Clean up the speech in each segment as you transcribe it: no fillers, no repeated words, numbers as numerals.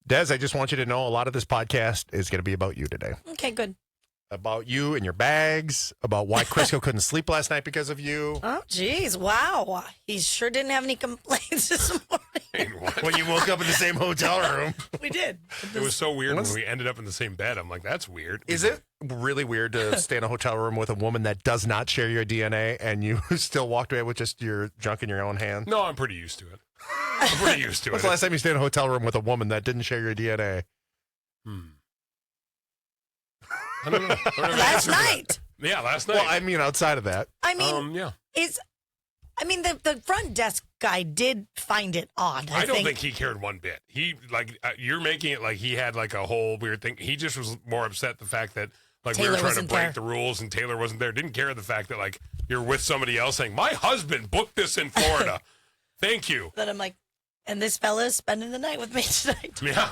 Des, I just want you to know a lot of this podcast is going to be about you today. Okay, good. About you and your bags, about why Crisco couldn't sleep last night because of you. Oh, geez. Wow. He sure didn't have any complaints this morning. When you woke up in the same hotel room. We did. It was so weird when we ended up in the same bed. I'm like, that's weird. Is it really weird to stay in a hotel room with a woman that does not share your DNA and you still walked away with just your junk in your own hand? No, I'm pretty used to it. I'm pretty used to it. When's the last time you stayed in a hotel room with a woman that didn't share your DNA? I don't know. Last night. Yeah, last night. Well, I mean, outside of that. I mean, yeah. The front desk guy did find it odd. I don't think he cared one bit. He you're making it like he had like a whole weird thing. He just was more upset the fact that like Taylor we were trying to wasn't break there. the rules and Taylor wasn't there. Didn't care the fact that like you're with somebody else saying my husband booked this in Florida. Thank you. Then I'm like, and this fella is spending the night with me tonight. Yeah.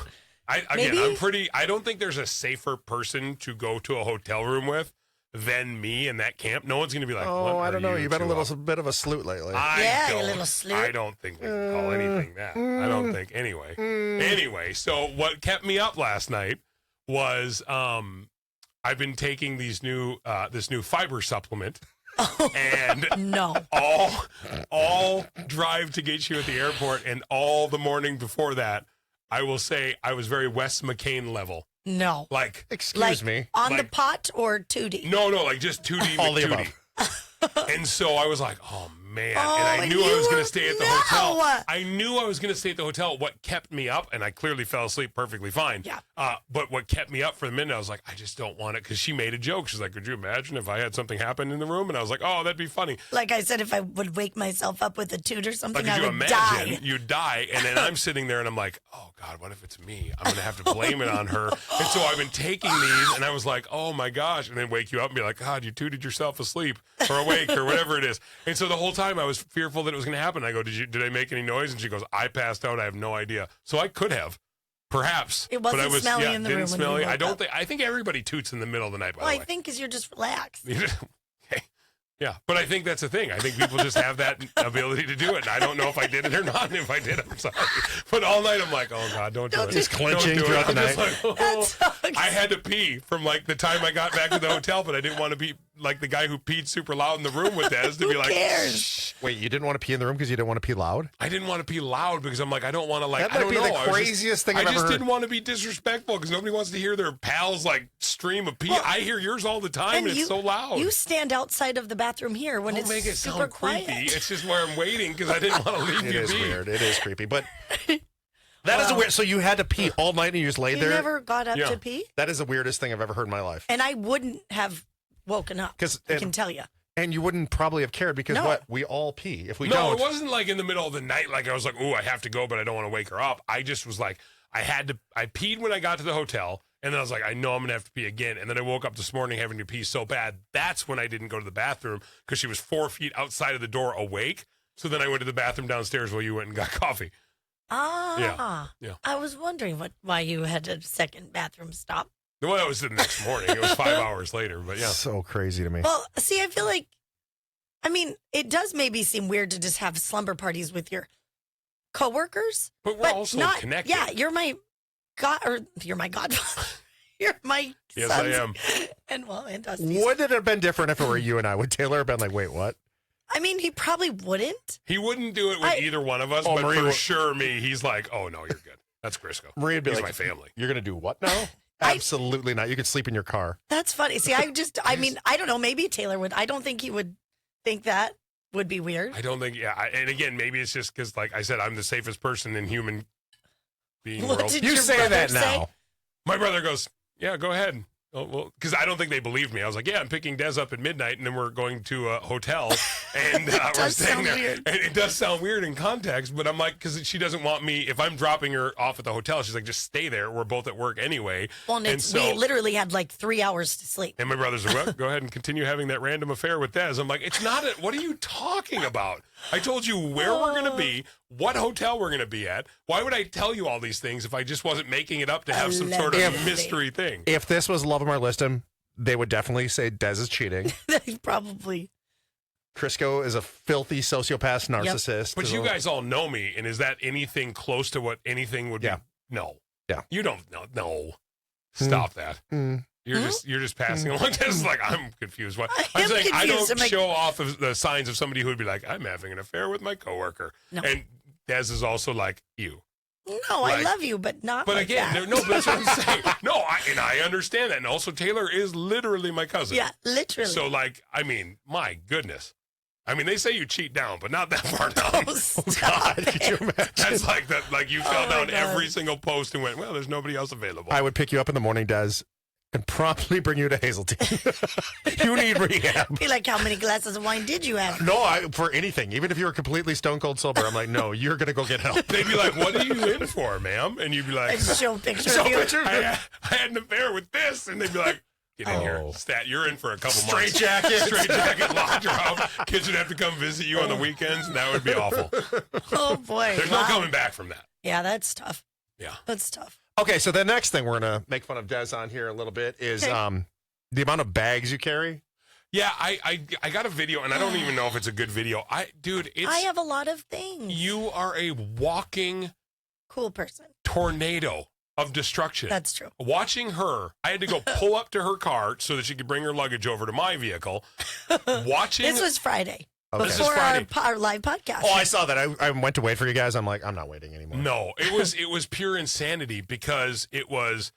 Maybe? I don't think there's a safer person to go to a hotel room with than me in that camp. No one's going to be like, Oh, what I don't know. You've been a two little up? bit of a sleut lately. Yeah, you little sleut. I don't think we can call anything that. I don't think. Anyway. Anyway, so what kept me up last night was I've been taking these new this new fiber supplement. And No. all drive to get you at the airport and all the morning before that, I will say I was very Wes McCain level. No. Like, Excuse me. On the Like- pot or 2D? no, like just 2D All the McTootie. above. And so I was like, oh, man. Oh, and I knew I was going to stay at the no. hotel. I knew I was going to stay at the hotel. What kept me up, and I clearly fell asleep perfectly fine. Yeah. But what kept me up for the minute, I was like, I just don't want it. Because she made a joke. She's like, could you imagine if I had something happen in the room? And I was like, oh, that'd be funny. Like I said, if I would wake myself up with a toot or something, Like, could I you would imagine die. you'd die? And then I'm sitting there and I'm like, oh, God, what if it's me? I'm going to have to blame it on her. And so I've been taking these and I was like, oh, my gosh. And then wake you up and be like, God, you tooted yourself asleep or awake or whatever it is. And so the whole time I was fearful that it was going to happen. I go, did I make any noise? And she goes, I passed out. I have no idea. So I could have. Perhaps. It wasn't but I was, smelly in the didn't room when smelly. you woke up. I think everybody toots in the middle of the night, by Well, the I way. think because you're just relaxed. Okay. Yeah, but I think that's the thing. I think people just have that ability to do it. And I don't know if I did it or not. And if I did, I'm sorry. But all night I'm like, oh God, don't do it. Just clenching Don't do throughout it. the I'm just night. like, That oh. sucks. I had to pee from like the time I got back to the hotel, but I didn't want to be like the guy who peed super loud in the room with Dez to be like, cares? shh. Wait, you didn't want to pee in the room because you didn't want to pee loud? I didn't want to pee loud because I'm like, I don't want to like, That I might don't be know. the I was craziest thing I've I ever just heard. didn't want to be disrespectful because nobody wants to hear their pals like stream of pee. Well, I hear yours all the time and it's so loud. You stand outside of the bathroom here when Don't it's make it super sound quiet. creepy. It's just where I'm waiting because I didn't want to leave It you is be. weird. It is creepy. But that is a weird. So you had to pee all night and you just laid You there? never got up Yeah. to pee? That is the weirdest thing I've ever heard in my life. And I wouldn't have woken up. 'Cause- I can tell you. And you wouldn't probably have cared because No. what? We all pee. If we No, don't. it wasn't like in the middle of the night. Like I was like, "Oh, I have to go, but I don't want to wake her up." I just was like, I peed when I got to the hotel, and then I was like, I know I'm gonna have to pee again. And then I woke up this morning having to pee so bad. That's when I didn't go to the bathroom because she was 4 feet outside of the door, awake. So then I went to the bathroom downstairs while you went and got coffee. Yeah. I was wondering why you had a second bathroom stop. Well, that was the next morning. It was 5 hours later, but yeah. So crazy to me. Well, see, I feel like, it does maybe seem weird to just have slumber parties with your coworkers. But we're also not, connected. Yeah, you're my godfather. You're my Yes, I son's- am. And Dusty's. Would it have been different if it were you and I? Would Taylor have been like, wait, what? He probably wouldn't. He wouldn't do it with either one of us, Oh, but Marie for will- sure me, he's like, oh, no, you're good. That's Crisco. Maria'd be He's like, my family. You're going to do what now? Absolutely not. You could sleep in your car. That's funny. See, I don't know. Maybe Taylor would. I don't think he would think that would be weird. I don't think, and again, maybe it's just because, like I said, I'm the safest person in human being What world. did You your say brother that say? now. My brother goes, yeah, go ahead. Oh, well, because I don't think they believed me. I was like, yeah, I'm picking Des up at midnight, and then we're going to a hotel, and we're does staying sound there. weird. And it does sound weird in context, but I'm like, because she doesn't want me, if I'm dropping her off at the hotel, she's like, just stay there. We're both at work anyway. Well, and we literally had like 3 hours to sleep. And my brother's like, well, go ahead and continue having that random affair with Des. I'm like, it's not it. What are you talking about? I told you where we're going to be, what hotel we're going to be at. Why would I tell you all these things if I just wasn't making it up to have some sort of Allegedly. mystery thing? If this was Love 'Em or List 'Em, they would definitely say Des is cheating. Probably. Crisco is a filthy sociopath narcissist. But you guys all know me, and is that anything close to what anything would Yeah. be? No. Yeah. You don't no. Stop that. You're just passing along. This is like, I'm confused. I'm saying I don't show off of the signs of somebody who would be like, I'm having an affair with my coworker. No. And Dez is also like, you. No, I love you, but not. But like again, that. no, that's what I'm saying. No, I understand that. And also, Taylor is literally my cousin. Yeah, literally. So, like, I mean, my goodness. I mean, they say you cheat down, but not that far down. Oh, God, could you imagine? That's like that. Like you fell down God. every single post and went, well, there's nobody else available. I would pick you up in the morning, Des, and promptly bring you to Hazeltine. You need rehab. Be like, how many glasses of wine did you have? No, for anything. Even if you were completely stone cold sober, I'm like, no, you're going to go get help. They'd be like, what are you in for, ma'am? And you'd be like, I show a picture of you. I had an affair with this. And they'd be like, get in here. Stat, you're in for a couple months. Straight jacket, locked her out. Kids would have to come visit you on the weekends, and that would be awful. Oh, boy. There's no coming back from that. Yeah, that's tough. Yeah. That's tough. Okay, so the next thing we're going to make fun of Des on here a little bit is the amount of bags you carry. Yeah, I got a video, and I don't even know if it's a good video. I have a lot of things. You are a walking cool person. tornado of destruction. That's true. Watching her, I had to go pull up to her car so that she could bring her luggage over to my vehicle. Watching This was Friday. Okay. This is Before Friday. our live podcast. Oh, I saw that. I went to wait for you guys. I'm like, I'm not waiting anymore. No, it was pure insanity because it was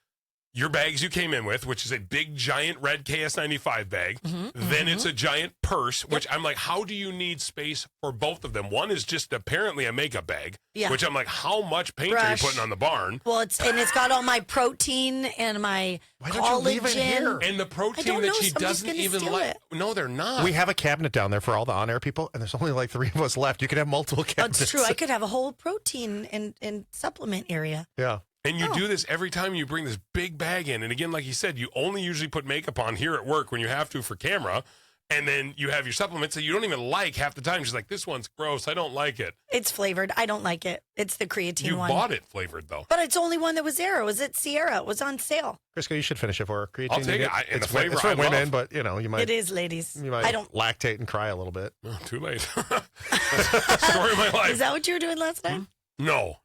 your bags you came in with, which is a big, giant red KS95 bag. Then it's a giant purse, which I'm like, how do you need space for both of them? One is just apparently a makeup bag, which I'm like, how much paint are you putting on the barn? Well, it's got all my protein and my Why don't you leave it collagen. here? And the protein that she doesn't even like. No, they're not. We have a cabinet down there for all the on-air people, and there's only like 3 of us left. You can have multiple cabinets. That's true. I could have a whole protein and supplement area. Yeah. And you do this every time you bring this big bag in. And again, like you said, you only usually put makeup on here at work when you have to for camera. And then you have your supplements that you don't even like half the time. She's like, this one's gross. I don't like it. It's flavored. I don't like it. It's the creatine one. You bought it flavored, though. But it's the only one that was there. It was at Sierra. It was on sale. Crisco, you should finich it for her. Creatine. I'll take it. And the flavor it's for I women, love. but you might. It is, ladies. You might I don't. lactate and cry a little bit. Oh, too late. Story of my life. Is that what you were doing last night? No.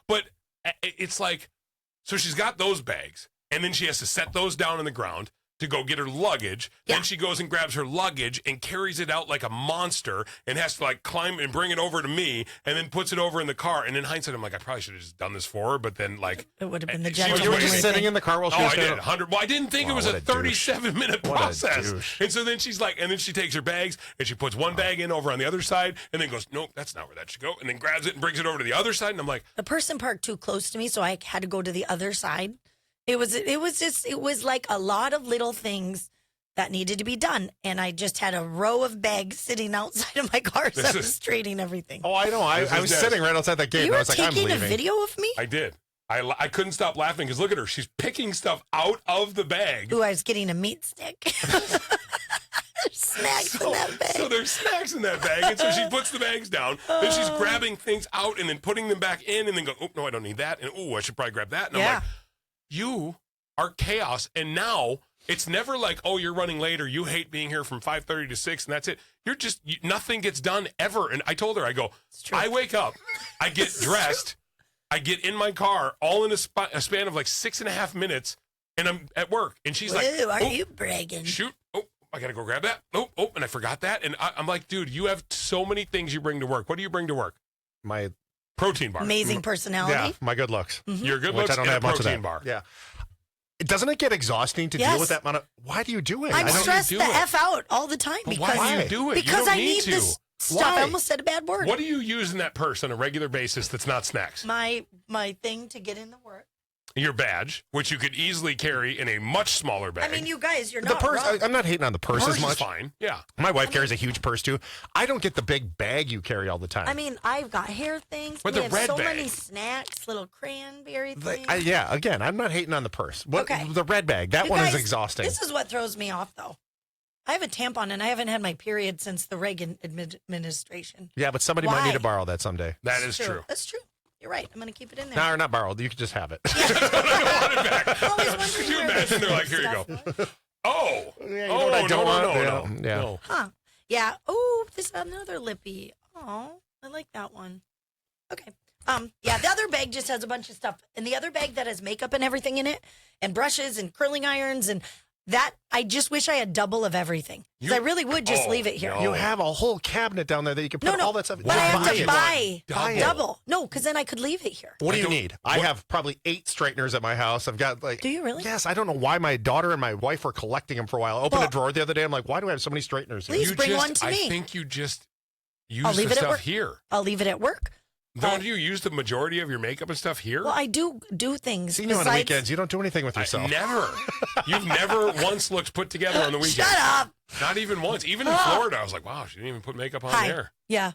But it's like, so she's got those bags, and then she has to set those down on the ground to go get her luggage. Yeah. Then she goes and grabs her luggage and carries it out like a monster and has to like climb and bring it over to me and then puts it over in the car. And in hindsight, I'm like, I probably should have just done this for her. But then like, It would have been the she was gentleman. You were waiting. just sitting in the car while she Oh, was I did. doing it. 100. Well, I didn't think it was What a a douche. 37-minute What a process. douche. And so then she's like, and then she takes her bags and she puts one bag in over on the other side and then goes, nope, that's not where that should go. And then grabs it and brings it over to the other side. And I'm like, The person parked too close to me, so I had to go to the other side. It was like a lot of little things that needed to be done, and I just had a row of bags sitting outside of my car, so I was straightening everything. Oh, I know. I was Des. sitting right outside that gate, You and were I was like, I'm taking a leaving. video of me? I did. I couldn't stop laughing because look at her. She's picking stuff out of the bag. Ooh, I was getting a meat stick. There's snacks in that bag. So there's snacks in that bag. And so she puts the bags down. Then she's grabbing things out and then putting them back in and then go, oh, no, I don't need that. And oh, I should probably grab that. And I'm like, you are chaos. And now it's never like, oh, you're running late or you hate being here from 5:30 to 6 and that's it. You're just, nothing gets done ever. And I told her, I go, I wake up, I get dressed, I get in my car all in a span of like 6.5 minutes and I'm at work. And she's like, Ooh, are oh, you bragging? shoot. Oh, I got to go grab that. Oh, and I forgot that. And I'm like, dude, you have so many things you bring to work. What do you bring to work? My Protein bar. Amazing personality. yeah, my good looks. Your good Which looks I don't and have a much of protein that. bar. Yeah. Doesn't it get exhausting to deal with that amount of? Why do you do it? I'm I don't stressed do the it. F out all the time But because why do you do it? because you don't I need to. this stuff. Why? I almost said a bad word. What do you use in that purse on a regular basis that's not snacks? My thing to get in the work. Your badge, which you could easily carry in a much smaller bag. I mean, you guys, you're The not purse. wrong. I'm not hating on the purse, Purse as much. is fine. Yeah. My wife carries a huge purse too. I don't get the big bag you carry all the time. I mean, I've got hair things. But we the have red so bag. many snacks, little cranberry things. yeah. Again, I'm not hating on the purse. What, Okay. The red bag. That You one is guys, exhausting. This is what throws me off, though. I have a tampon, and I haven't had my period since the Reagan administration. Yeah, but somebody might Why? need to borrow that someday. That is true. That's true. You're right. I'm going to keep it in there. No, or not borrowed. You can just have it. I want it back. Always wondering Could you where imagine? this They're like, here you go. stuff- Oh. Yeah, you Oh, know what I don't want? no. Yeah. No. Huh. Yeah. Oh, this is another lippy. Oh, I like that one. Okay. Yeah, the other bag just has a bunch of stuff. And the other bag that has makeup and everything in it, and brushes and curling irons, and that, I just wish I had double of everything. Because I really would just leave it here. You have a whole cabinet down there that you can put all that stuff in. But I have to buy Double. double. No, because then I could leave it here. What do you need? I have probably 8 straighteners at my house. I've got Do you really? Yes, I don't know why my daughter and my wife were collecting them for a while. I opened a drawer the other day. I'm like, why do I have so many straighteners here? Please bring one to me. I think you just use I'll leave the it at stuff work. here. I'll leave it at work. Don't you use the majority of your makeup and stuff here? Well, I do things. See you on the weekends. You don't do anything with yourself. Never. You've never once looked put together on the weekend. Shut up. Not even once. Even in Florida, I was like, wow, she didn't even put makeup on there. Yeah.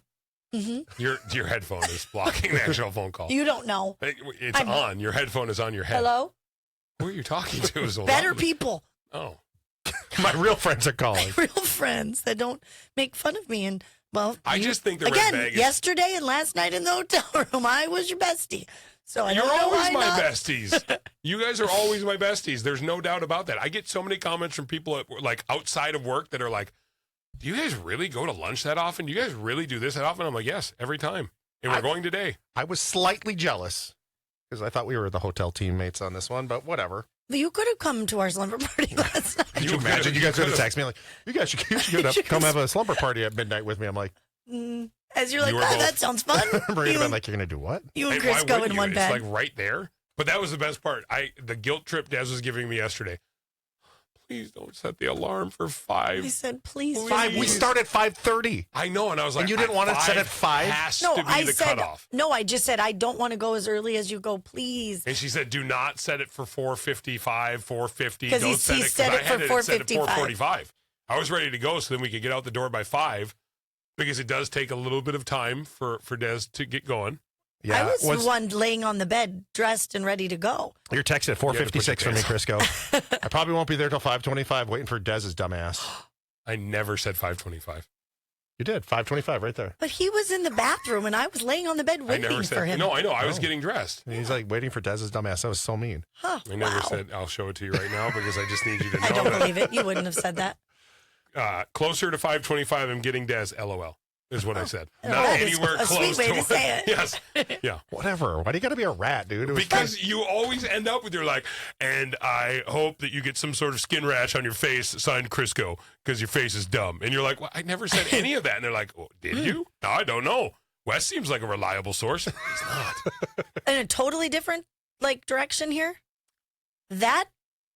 Mm-hmm. Your headphone is blocking the actual phone call. You don't know. It's on. Your headphone is on your head. Hello? Who are you talking to? Better people. Oh. My real friends are calling. Real friends that don't make fun of me. And, well, I just think the red again, bag is... yesterday and last night in the hotel room, I was your bestie. So I You're don't know always why my not. besties. You guys are always my besties. There's no doubt about that. I get so many comments from people like outside of work that are like, do you guys really go to lunch that often? Do you guys really do this that often? I'm like, yes, every time. And we're going today. I was slightly jealous because I thought we were the hotel teammates on this one, but whatever. You could have come to our slumber party last night. Could you imagine? You guys would have texted me like, you guys should get up, come have a slumber party at midnight with me. I'm like, as you're like, You were oh, both- that sounds fun. Marina you, been like, you're going to do what? you and Hey, why Chris go wouldn't in you? one bed. It's like right there. But that was the best part. The guilt trip Des was giving me yesterday. Please don't set the alarm for 5. I said, please. 5. We start at 5:30. I know, and I was like, And you didn't want it set at 5? Has No, to be I the said, cutoff. no, I just said, I don't want to go as early as you go, please. And she said, do not set it for 4:55, 4:50. 'Cause Don't he set it. set I it had for it set at 4:55. 4:45. I was ready to go so then we could get out the door by 5 because it does take a little bit of time for Des to get going. I was the one laying on the bed, dressed and ready to go. Your text at 4:56 for me, Crisco. I probably won't be there till 5:25 waiting for Dez's dumbass. I never said 5:25. You did. 5:25 right there. But he was in the bathroom, and I was laying on the bed I waiting never for said. him. No, I know. I was getting dressed. And he's like waiting for Dez's dumbass. That was so mean. Huh, I never wow. said. I'll show it to you right now because I just need you to know I don't that. believe it. You wouldn't have said that. Closer to 5:25, I'm getting Des. LOL is what I said. Not That is anywhere a close sweet way to what- say it. Yes. Yeah. Whatever. Why do you got to be a rat, dude? It was Because you always end up with your like, and I hope that you get some sort of skin rash on your face, signed Crisco, because your face is dumb. And you're like, well, I never said any of that. And they're like, oh, did you? No, I don't know. Wes seems like a reliable source. He's not. In a totally different direction here. That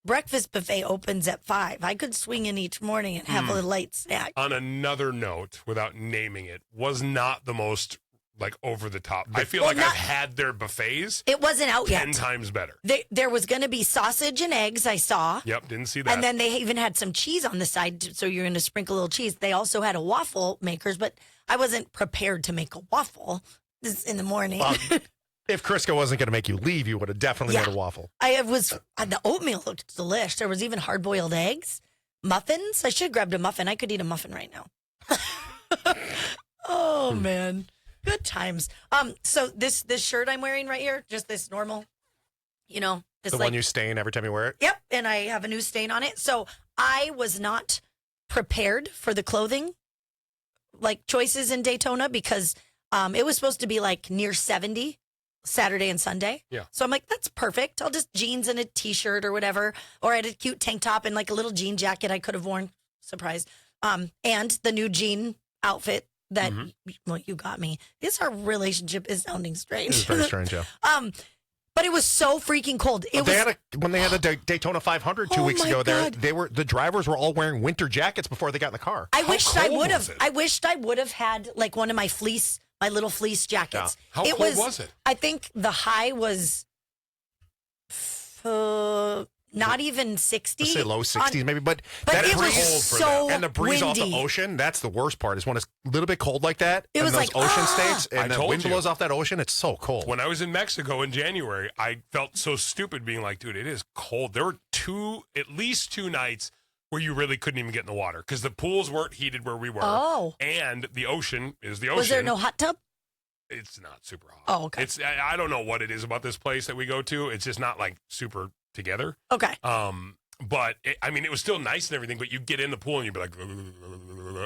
breakfast buffet opens at 5. I could swing in each morning and have a light snack. On another note, without naming it, was not the most like over the top. I feel like I've had their buffets It wasn't out 10 yet. times better. There was going to be sausage and eggs, I saw. Yep, didn't see that. And then they even had some cheese on the side, so you're going to sprinkle a little cheese. They also had a waffle makers, but I wasn't prepared to make a waffle this in the morning. if Crisco wasn't going to make you leave, you would have definitely made a waffle. The oatmeal looked delish. There was even hard-boiled eggs, muffins. I should have grabbed a muffin. I could eat a muffin right now. Oh, man. Good times. So this shirt I'm wearing right here, just this normal, this The one you stain every time you wear it? Yep, and I have a new stain on it. So I was not prepared for the clothing choices in Daytona because it was supposed to be near 70 Saturday and Sunday. Yeah. So I'm like, that's perfect. I'll just jeans and a t-shirt or whatever. Or I had a cute tank top and a little jean jacket I could have worn. Surprise. And the new jean outfit that you got me. Our relationship is sounding strange. It was very strange, yeah. But it was so freaking cold. When they had the Daytona 500 2 weeks my ago, God. the drivers were all wearing winter jackets before they got in the car. I wished I cold would was have. it? I wished I would have had one of my little fleece jackets. Yeah. How cold was it? I think the high was not even 60. Let's say low 60s maybe, but But that it was breeze so and the breeze off the windy. ocean, that's the worst part is when it's a little bit cold like that. It and was those like, ocean ah! states I and the told wind you. blows off that ocean, it's so cold. When I was in Mexico in January, I felt so stupid being like, dude, it is cold. There were at least two nights where you really couldn't even get in the water because the pools weren't heated where we were. Oh. And the ocean is the ocean. Was there no hot tub? It's not super hot. Oh, okay. I don't know what it is about this place that we go to. It's just not super together. Okay. But it was still nice and everything. But you get in the pool and you'd be like,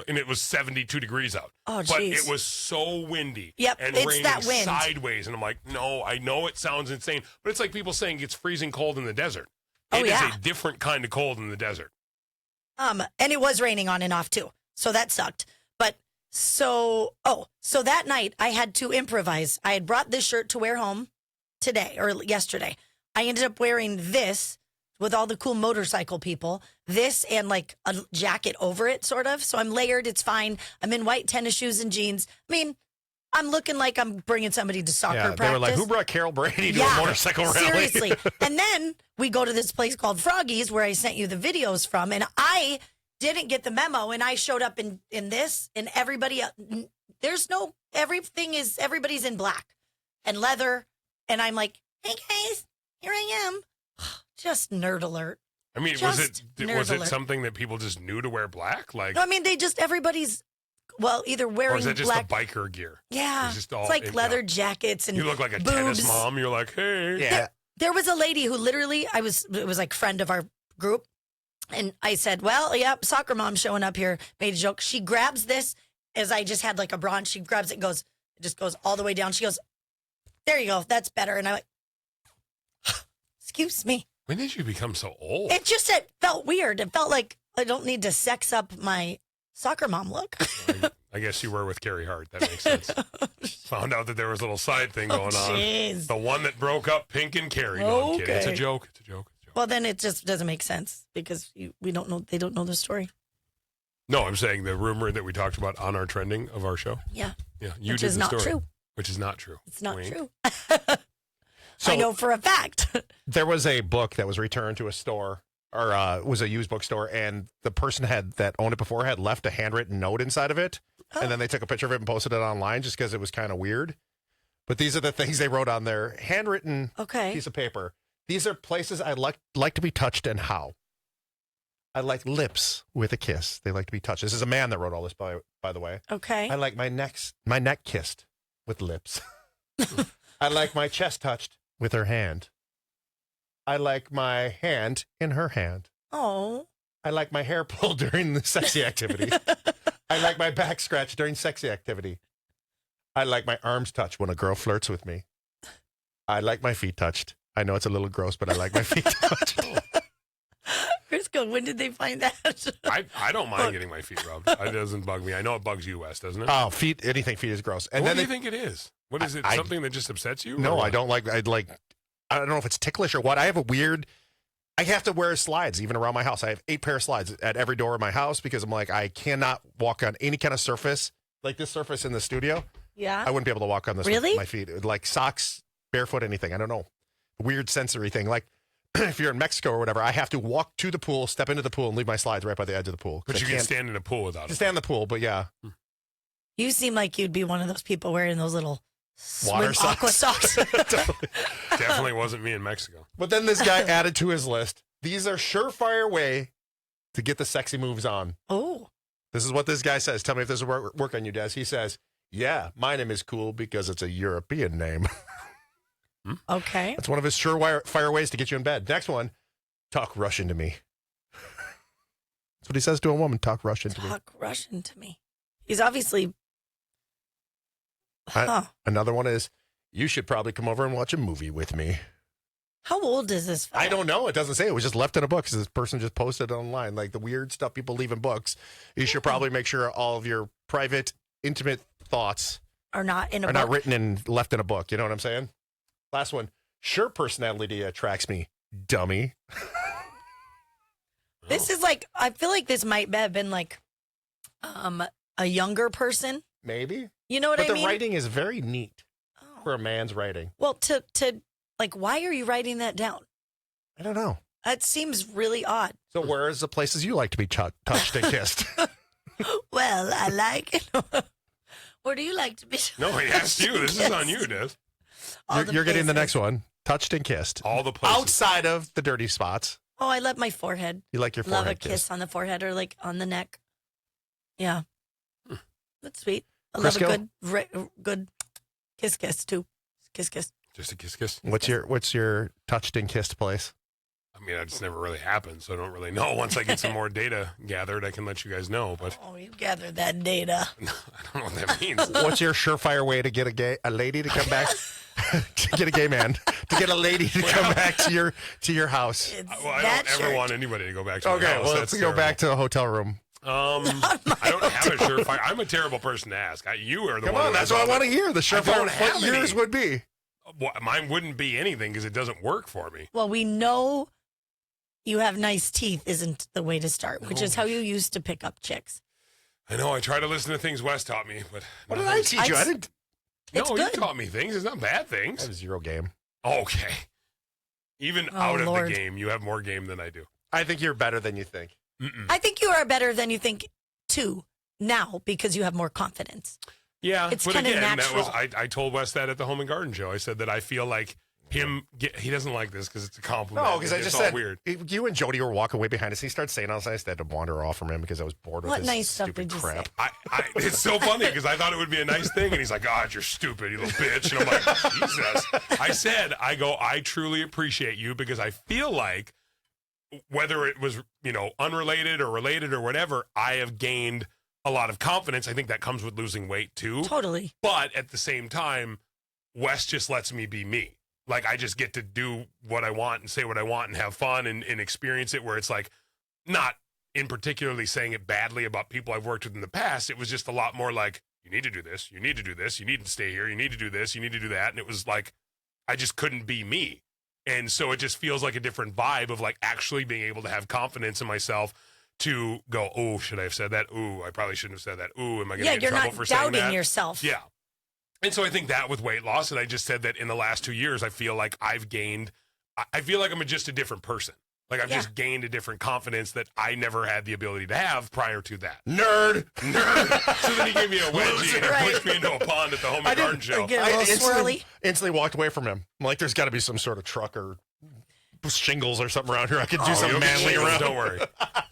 and it was 72 degrees out. Oh, but geez. it was so windy. Yep, and it's raining that wind. sideways, and I'm like, no, I know it sounds insane, but it's like people saying it's freezing cold in the desert. Oh, It is yeah. a different kind of cold in the desert. And it was raining on and off too, so that sucked. But so that night I had to improvise. I had brought this shirt to wear home today or yesterday. I ended up wearing this with all the cool motorcycle people, this and like a jacket over it, sort of. So I'm layered. It's fine. I'm in white tennis shoes and jeans. I mean, I'm looking like I'm bringing somebody to soccer practice. They were like, who brought Carol Brady to a motorcycle rally? Seriously. And then we go to this place called Froggy's where I sent you the videos from, and I didn't get the memo, and I showed up in this, and everybody, everybody's in black and leather, and I'm like, hey guys, here I am. Just nerd alert. I mean, Just was nerd it alert. something that people just knew to wear black? Like, No, I mean, everybody's, either wearing or is that just black. the biker gear? Yeah. It's just all- It's like it- leather jackets and You look like a boobs. tennis mom. You're like, hey. Yeah. There was a lady who literally, it was like friend of our group. And I said, well, yep, soccer mom showing up here, made a joke. She grabs this as I just had like a bra, and she grabs it, it just goes all the way down. She goes, there you go. That's better. And I'm like, excuse me. When did you become so old? It felt weird. It felt like I don't need to sex up my soccer mom look. I guess you were with Carrie Hart. That makes sense. Found out that there was a little side thing going on. Jeez. The one that broke up Pink and Carrie. No, I'm kidding. It's a Okay. joke. It's a joke. Well, then it just doesn't make sense because we don't know. They don't know the story. No, I'm saying the rumor that we talked about on our trending of our show. Yeah. Yeah, you Which did is the not story. true. Which is not true. It's not Wink. true. So I know for a fact. there was a book that was returned to a store, or was a used bookstore, and the person that owned it before had left a handwritten note inside of it, and then they took a picture of it and posted it online just because it was kind of weird. But these are the things they wrote on their handwritten Okay. piece of paper. These are places I like to be touched, and how. I like lips with a kiss. They like to be touched. This is a man that wrote all this, by the way. Okay. I like my neck kissed with lips. I like my chest touched with her hand. I like my hand in her hand. Oh. I like my hair pulled during the sexy activity. I like my back scratched during sexy activity. I like my arms touched when a girl flirts with me. I like my feet touched. I know it's a little gross, but I like my feet touched. Crisco, when did they find that? I don't mind getting my feet rubbed. It doesn't bug me. I know it bugs you, Wes, doesn't it? Oh, feet, anything feet is gross. And what then do you think it is? What is it? Something that just upsets you? No, or I what? don't like, I don't know if it's ticklish or what. I have to wear slides even around my house. I have 8 pair of slides at every door of my house because I'm like, I cannot walk on any kind of surface, like this surface in the studio. Yeah. I wouldn't be able to walk on this Really? with my feet. Like socks, barefoot, anything. I don't know. Weird sensory thing. Like if you're in Mexico or whatever, I have to walk to the pool, step into the pool, and leave my slides right by the edge of the pool. But I you can can't stand in a pool without it. stand in the pool, but yeah. You seem like you'd be one of those people wearing those little Water swim aqua socks. Definitely wasn't me in Mexico. But then this guy added to his list, these are surefire way to get the sexy moves on. Oh. This is what this guy says. Tell me if this will work on you, Des. He says, yeah, my name is cool because it's a European name. Okay. That's one of his surefire ways to get you in bed. Next one, talk Russian to me. That's what he says to a woman, talk Russian to me. Talk Russian to me. He's obviously. Another one is, you should probably come over and watch a movie with me. How old is this fella? I don't know. It doesn't say. It was just left in a book. So this person just posted it online. Like the weird stuff people leave in books. You should probably make sure all of your private, intimate thoughts Are not in a are book. not written and left in a book. You know what I'm saying? Last one. Sure, personality attracts me, dummy. This is like, I feel like this might have been like a younger person. Maybe. You know what But I the mean? writing is very neat Oh. for a man's writing. Well, to like, why are you writing that down? I don't know. That seems really odd. So where is the places you like to be touched and kissed? Well, I like it. Where do you like to be? No, he asked you. This is on you, Des. All You're getting the places. next one. Touched and kissed. All the places. Outside of the dirty spots. Oh, I love my forehead. You like your Love forehead a kiss on the forehead or like on the neck. Yeah. That's sweet. I love a Crisco? good kiss too. Kiss. Just a kiss. What's your touched and kissed place? mean, it's never really happened, so I don't really know. Once I get some more data gathered, I can let you guys know. But Oh, you gathered that data. I don't know what that means. What's your surefire way to get a lady to come back? To get a gay man to get a lady to come back to your house. It's Well, I that don't ever shirt. want anybody to go back to my Okay, house. well, That's let's go back terrible. to the hotel room. I don't have a surefire. I'm a terrible person to ask. You are the Come one. on, who that's has what I all want to the- hear. The don't surefire. have What yours any. would be? Well, mine wouldn't be anything because it doesn't work for me. Well, we know you have nice teeth isn't the way to start, which is how you used to pick up chicks. I know. I try to listen to things Wes taught me, but What did I teach you? I didn't. It's no, good. you taught me things. It's not bad I things. have zero game. Okay. Even Oh, out of Lord. the game, you have more game than I do. I think you're better than you think. I think you are better than you think too now because you have more confidence. Yeah, It's but kinda again, that was natural. I told Wes that at the Home and Garden show. I said that I feel like he doesn't like this because it's a compliment. No, because I It's just all said weird. you and Jody were walking way behind us. He started saying all this. I just had to wander off from him because I was bored with What his nice stuff stupid did you crap. say? It's so funny because I thought it would be a nice thing, and he's like, "God, you're stupid, you little bitch," and I'm like, "Jesus." I truly appreciate you because I feel like whether it was unrelated or related or whatever, I have gained a lot of confidence. I think that comes with losing weight too. Totally. But at the same time, Wes just lets me be me. Like, I just get to do what I want and say what I want and have fun and experience it where it's like not in particularly saying it badly about people I've worked with in the past. It was just a lot more like, you need to do this, you need to do this, you need to stay here, you need to do this, you need to do that. And it was like, I just couldn't be me. And so it just feels like a different vibe of like actually being able to have confidence in myself to go, oh, should I have said that? Ooh, I probably shouldn't have said that. Ooh, am I going to Yeah, get in you're trouble not for saying that? doubting yourself. Yeah. And so I think that with weight loss, and I just said that in the last 2 years, I feel like I've gained, I feel like I'm just a different person. Like I've just gained a different confidence that I never had the ability to have prior to that. Nerd. So then he gave me a wedgie and Right. pushed me into a pond at the Home and Garden show. Get a little swirly. Instantly walked away from him. I'm like, there's got to be some sort of truck or shingles or something around here. I could do some You'll get manly shingles, around. don't worry.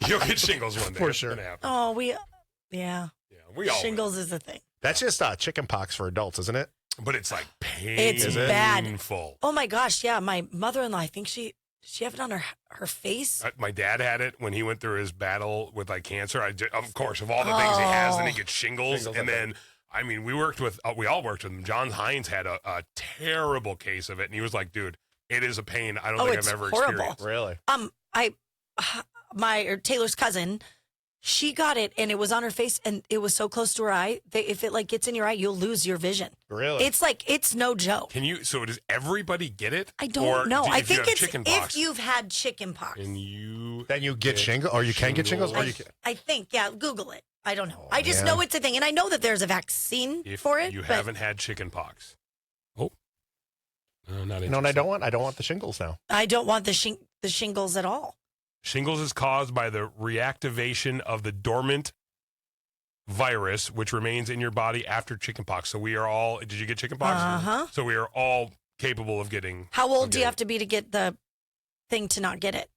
You'll get shingles one day. For It's sure. gonna happen. Oh, yeah. Yeah, we all will. Shingles is a thing. That's just chicken pox for adults, isn't it? But it's like It's bad. painful. Oh my gosh, yeah. My mother-in-law, I think she have it on her face. My dad had it when he went through his battle with like cancer. Of course, of all the things he has, then he gets shingles. Shingles, And okay. then, I mean, we all worked with him. John Hines had a terrible case of it. And he was like, dude, it is a pain I don't think it's I've ever horrible. experienced. Really? Taylor's cousin, she got it and it was on her face and it was so close to her eye. If it like gets in your eye, you'll lose your vision. Really? It's no joke. So does everybody get it? I Or don't know. do- I if you think have it's chickenpox if you've had chicken pox. and you Then you get shingles, or you can get shingles, or you can. I think, yeah, Google it. I don't know. Oh, I just man. know it's a thing. And I know that there's a vaccine if for it. you but haven't had chickenpox. Oh. No, not No, and I interested. don't want. I don't want the shingles now. I don't want the shingles at all. Shingles is caused by the reactivation of the dormant virus, which remains in your body after chickenpox. So we are all. Did you get chickenpox? Uh-huh. So we are all capable of getting. How old do you have to be to get the thing to not get it?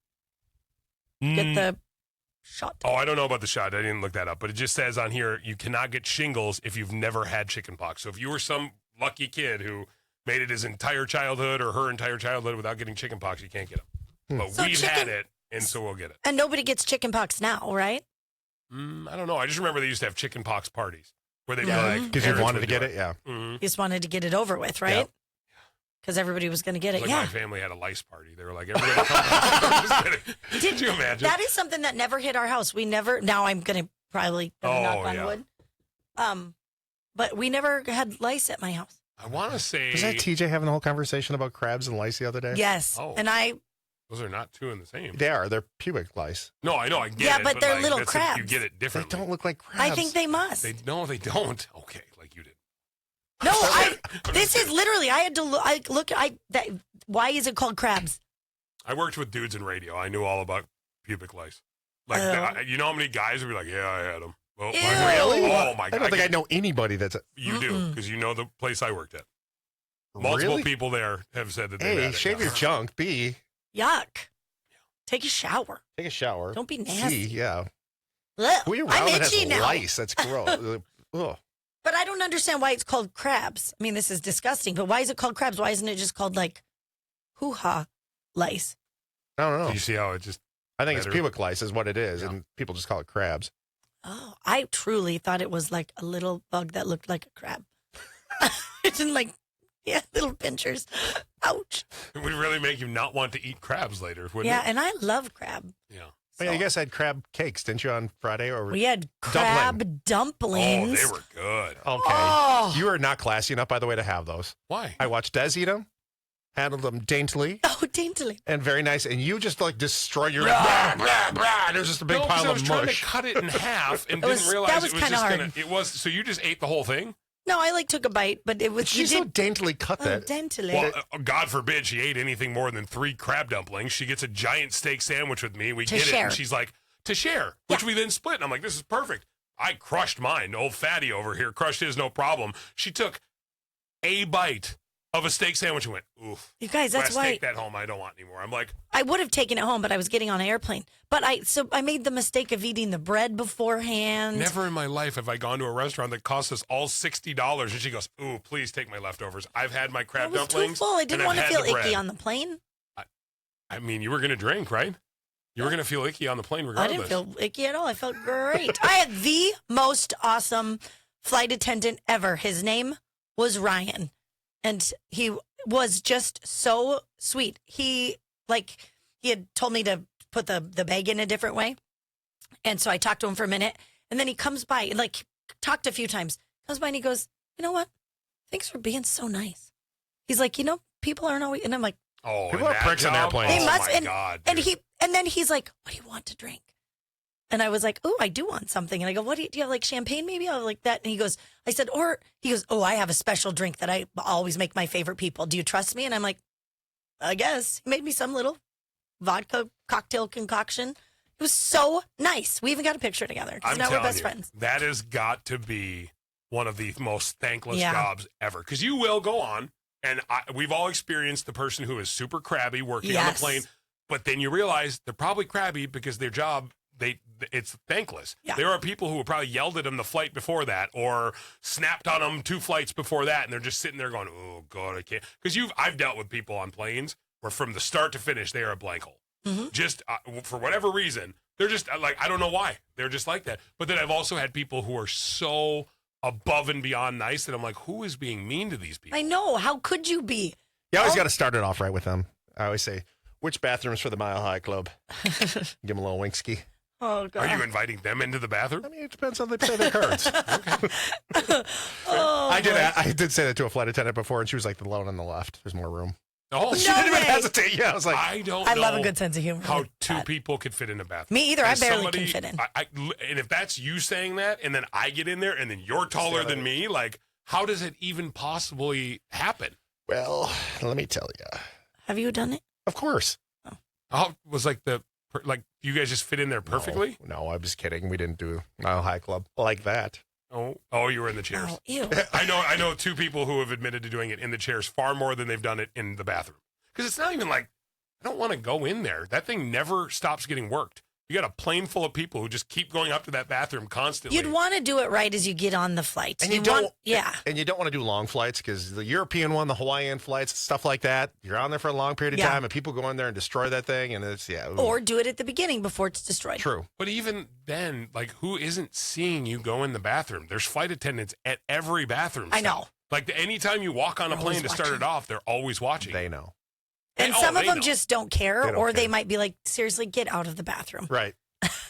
Get the shot. Oh, I don't know about the shot. I didn't look that up, but it just says on here you cannot get shingles if you've never had chickenpox. So if you were some lucky kid who made it his entire childhood or her entire childhood without getting chickenpox, you can't get it. But So we've had chicken- it, and so we'll get it. And nobody gets chicken pox now, right? I don't know. I just remember they used to have chickenpox parties where they'd Yeah. be like, Because you wanted to get it, yeah. Mm-hmm. You just wanted to get it over with, right? Yep. Because everybody was going to get it. Like yeah. my family had a lice party. They were like, everybody come. Just kidding. Did you imagine? That is something that never hit our house. We never. Now I'm going to probably knock on yeah. wood. But we never had lice at my house. I want to say Was that TJ having the whole conversation about crabs and lice the other day? Yes. Oh. And those are not two in the same. They are. They're pubic lice. No, I know. I get Yeah, it. but they're like, little that's crabs. You get it They differently. don't look like crabs. I think they must. They don't. Okay, like you did. No, this is literally. I had to look. Why is it called crabs? I worked with dudes in radio. I knew all about pubic lice. Like, Oh. you know how many guys would be like, "Yeah, I had them." Well, Ew. Really? Oh my I god! don't think I know anybody that's. You do because you know the place I worked at. Multiple Really? people there have said that they A, had it. shave your junk. B, Yuck. Take a shower. take a shower. Don't be C, nasty. yeah. Ugh, Who are you I'm around that has itchy now. lice? That's gross. Ugh. But I don't understand why it's called crabs. I mean, this is disgusting. But why is it called crabs? Why isn't it just called like hoo-ha lice? I don't Do know. you see how it just? I think better? it's pubic lice is what it is, Yeah. and people just call it crabs. Oh, I truly thought it was like a little bug that looked like a crab. It didn't like, little pinchers. Ouch. It would really make you not want to eat crabs later, wouldn't Yeah, it? and I love crab. Yeah. Oh, yeah, So- you guys had crab cakes, didn't you, on Friday? Or We had crab Oh, dumplings. they were good. Okay. Oh. You are not classy enough, by the way, to have those. Why? I watched Dez eat them, handled them daintily, Oh, daintily. and very nice. And you just like destroy your. Blah, blah, blah. There's just a big No, 'cause pile I was of trying mush. to cut it in half and It was- didn't realize that was it was kinda just hard. gonna. It was so you just ate the whole thing. No, I like took a bite, but it was She so daintily cut that. daintily. Well, God forbid she ate anything more than 3 crab dumplings. She gets a giant steak sandwich with me. We To get it, share. and she's like, to share, which we then split. And I'm like, this is perfect. I crushed mine. Old fatty over here crushed his, no problem. She took a bite of a steak sandwich and went, oof. You guys, that's Let's why take that home. I don't want anymore. I'm like, I would have taken it home, but I was getting on an airplane. But I made the mistake of eating the bread beforehand. never in my life have I gone to a restaurant that cost us all $60. And she goes, ooh, please take my leftovers. I've had my I crab was too dumplings. full. I and didn't I've want to had feel the bread. icky on the plane. I mean, you were going to drink, right? You were going to feel icky on the plane I regardless. didn't feel icky at all. I felt great. I had the most awesome flight attendant ever. His name was Ryan, and he was just so sweet. He had told me to put the bag in a different way, and so I talked to him for a minute, and then he comes by and talked a few times. Comes by and he goes, "You know what? Thanks for being so nice." He's like, people aren't always, and I'm like, Oh, People and are that pricks on job? airplanes. They Oh, must- my God. and dude. then he's like, "What do you want to drink?" And I was like, "Oh, I do want something." And I go, "What do you have, like champagne maybe?" I was like that. And he goes, "Oh, I have a special drink that I always make my favorite people. Do you trust me?" And I'm like, "I guess." He made me some little vodka cocktail concoction. It was so nice. We even got a picture together because I'm now we're telling best you, friends. that has got to be one of the most thankless Yeah. jobs ever. Because you will go on, and we've all experienced the person who is super crabby working on the Yes. plane, but then you realize they're probably crabby because their job, it's thankless. Yeah. There are people who have probably yelled at them the flight before that or snapped on them 2 flights before that, and they're just sitting there going, oh, God, I can't. Because I've dealt with people on planes where from the start to finish, they are a blank hole. Mhm. Just for whatever reason, they're just like, I don't know why. They're just like that. But then I've also had people who are so above and beyond nice that I'm like, who is being mean to these people? I know. How could you be? You always Oh. got to start it off right with them. I always say, which bathroom's for the Mile High Club? Give them a little winksky. Oh God. Are you inviting them into the bathroom? I mean, it depends how they play their cards. Oh, I boy. did say that to a flight attendant before, and she was like, the one on the left. There's more room. Oh, She No didn't even way. hesitate. Yeah, I was like, I don't I know love a good sense of humor. how like 2 that. people could fit in a bathroom. Me either. I As barely somebody- can fit in. And if that's you saying that, and then I get in there, and then you're taller than me, like, how does it even possibly happen? well, let me tell you. Have you done it? Of course. How was you guys just fit in there perfectly? No, I'm just kidding. We didn't do Mile High Club like that. Oh, you were in the chairs. Oh, ew. I know 2 people who have admitted to doing it in the chairs far more than they've done it in the bathroom. Because it's not even like, I don't want to go in there. That thing never stops getting worked. You got a plane full of people who just keep going up to that bathroom constantly. You'd want to do it right as you get on the flight. And you don't, want, yeah. And you don't want to do long flights because the European one, the Hawaiian flights, stuff like that, you're on there for a long period of Yeah. time and people go in there and destroy that thing. And it's, ooh. Or do it at the beginning before it's destroyed. True. But even then, like, who isn't seeing you go in the bathroom? There's flight attendants at every bathroom. I stop. know. Like, anytime you walk on a They're plane always to start it watching. off, they're always watching. They know. And Oh, some of they them know. just don't care, They don't or they care. might be like, seriously, get out of the bathroom. Right.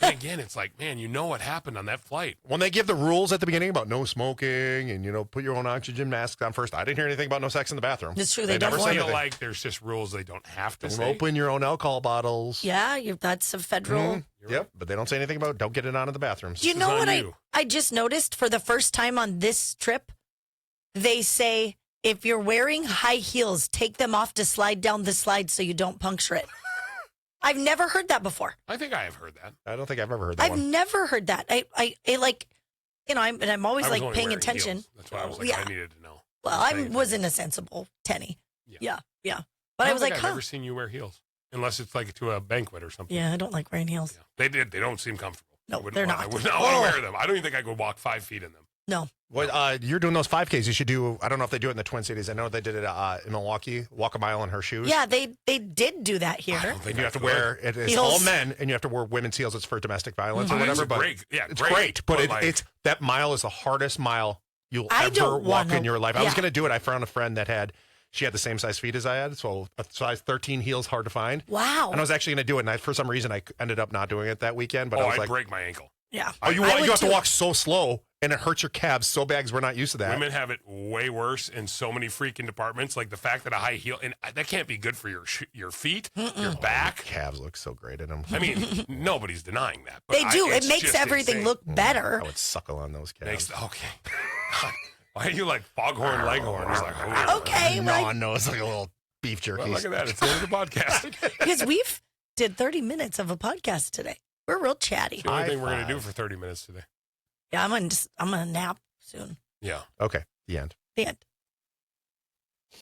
And again, it's like, man, you know what happened on that flight. When they give the rules at the beginning about no smoking and, put your own oxygen masks on first, I didn't hear anything about no sex in the bathroom. It's true, they never don't say I want feel anything. like there's just rules they don't have to Don't say. open your own alcohol bottles. Yeah, that's a federal. Mhm. Yep. But they don't say anything about don't get it onto the bathrooms. You This know is what on you. I just noticed for the first time on this trip? They say if you're wearing high heels, take them off to slide down the slide so you don't puncture it. I've never heard that before. I think I have heard that. I don't think I've ever heard that I've one. never heard that. I like, I'm always I was like only paying wearing attention. heels. That's why I was like, Yeah. I needed to know. Well, I Saying wasn't a sensible tenny. Yeah. Yeah. But I don't was think like, I've huh. never seen you wear heels, unless it's like to a banquet or something. Yeah, I don't like wearing heels. Yeah. They don't seem comfortable. No, I wouldn't they're want- not. I would not want to Oh. wear them. I don't even think I could walk 5 feet in them. No. What you're doing those 5Ks? You should do. I don't know if they do it in the Twin Cities. I know they did it in Milwaukee. Walk a mile in her shoes. Yeah, they did do that here. I don't think And you have to wear it is Heels. all men, and you have to wear women's heels. It's for domestic violence or It's whatever. But great. Yeah, it's great. But like, it's that mile is the hardest mile you'll I ever don't walk wanna- in your life. I was yeah. going to do it. I found a friend that she had the same size feet as I had, so a size 13 heel's hard to find. Wow. And I was actually going to do it, and for some reason I ended up not doing it that weekend. But I was I'd like, break my ankle. Yeah. oh, you I would have to too. walk so slow, and it hurts your calves so bad because we're not used to that. Women have it way worse in so many freaking departments. Like the fact that a high heel, and that can't be good for your feet, your back. Calves look so great in them. I mean, nobody's denying that. But They do. it's It makes just everything insane. look better. I would suckle on those calves. Okay. God, why are you like foghorn leghorn? It's like, oh, Okay, no, right. no, it's like a little beef jerky. well, look at that. It's the end of the podcast. Because we've did 30 minutes of a podcast today. We're real chatty. The only thing we're High going to do five. for 30 minutes today. Yeah, I'm gonna nap soon. Yeah. Okay, the end. The end.